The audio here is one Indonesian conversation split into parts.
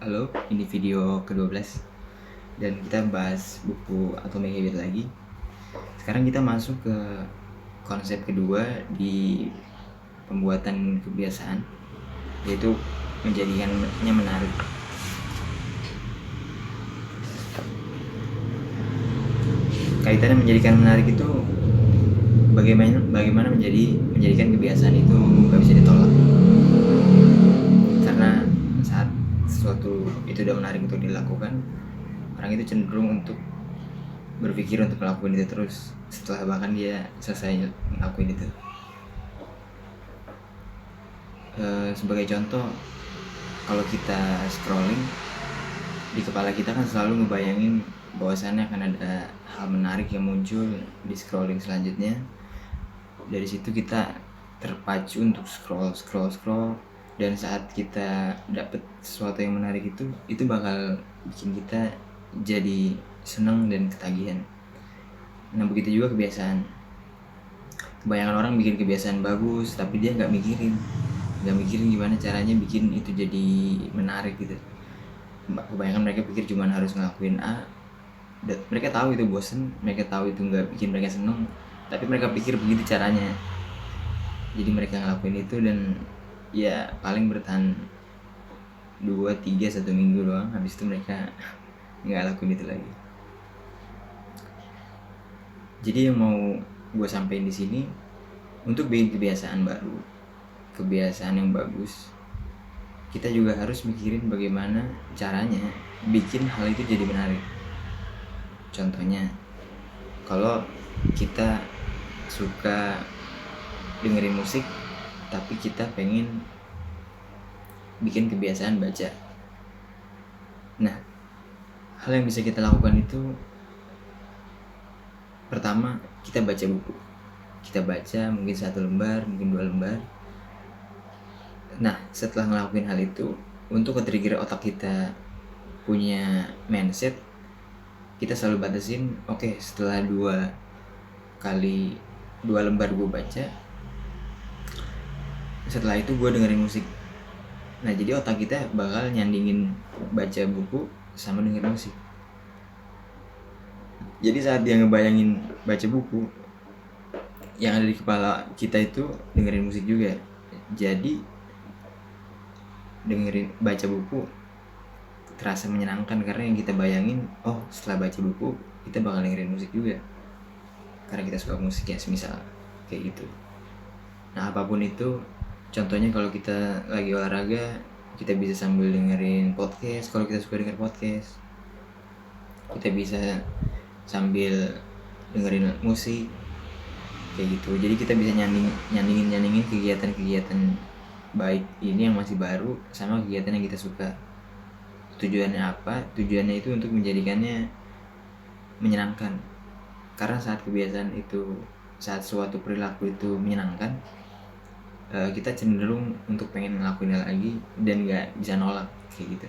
Halo, ini video ke-12 dan kita bahas buku Atomic Habit lagi. Sekarang kita masuk ke konsep kedua di pembuatan kebiasaan, yaitu menjadikannya menarik. Kaitannya menjadikan menarik itu bagaimana menjadikan kebiasaan itu gak bisa ditolak. Karena saat sesuatu itu udah menarik untuk dilakukan, orang itu cenderung untuk berpikir untuk melakukan itu terus setelah bahkan dia selesai ngelakuin itu. Sebagai contoh, kalau kita scrolling, di kepala kita kan selalu ngebayangin bahwasannya akan ada hal menarik yang muncul di scrolling selanjutnya. Dari situ kita terpacu untuk scroll, dan saat kita dapet sesuatu yang menarik itu bakal bikin kita jadi seneng dan ketagihan. Nah, begitu juga kebiasaan. Kebanyakan orang bikin kebiasaan bagus, tapi dia nggak mikirin gimana caranya bikin itu jadi menarik gitu. Kebanyakan mereka pikir cuma harus ngelakuin A. Mereka tahu itu bosen, mereka tahu itu nggak bikin mereka seneng, tapi mereka pikir begitu caranya. Jadi mereka ngelakuin itu dan ya paling bertahan 2, 3, 1 minggu doang. Habis itu mereka nggak lakuin itu lagi. Jadi yang mau gue sampein di sini, untuk bikin kebiasaan baru, kebiasaan yang bagus, kita juga harus mikirin bagaimana caranya bikin hal itu jadi menarik. Contohnya, kalau kita suka dengerin musik tapi kita pengen bikin kebiasaan baca. Nah, hal yang bisa kita lakukan itu, pertama, kita baca buku. Kita baca mungkin 1 lembar, mungkin 2 lembar. Nah, setelah ngelakuin hal itu, untuk nge-trigger otak kita punya mindset, kita selalu batasin, oke, setelah 2 lembar gue baca, setelah itu gue dengerin musik. Nah, jadi otak kita bakal nyandingin baca buku sama dengerin musik. Jadi saat dia ngebayangin baca buku, yang ada di kepala kita itu dengerin musik juga. Jadi baca buku terasa menyenangkan karena yang kita bayangin, oh setelah baca buku kita bakal dengerin musik juga karena kita suka musik ya, semisal kayak gitu. Nah, apapun itu, contohnya kalau kita lagi olahraga, kita bisa sambil dengerin podcast. Kalau kita suka denger podcast, kita bisa sambil dengerin musik kayak gitu. Jadi kita bisa nyandingin kegiatan-kegiatan baik ini yang masih baru sama kegiatan yang kita suka. Tujuannya apa? Tujuannya itu untuk menjadikannya menyenangkan. Karena saat suatu perilaku itu menyenangkan, kita cenderung untuk pengen ngelakuinnya lagi dan gak bisa nolak kayak gitu.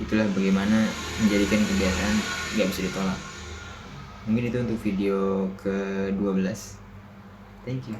Itulah bagaimana menjadikan kebiasaan gak bisa ditolak. Mungkin itu untuk video ke-12. Thank you.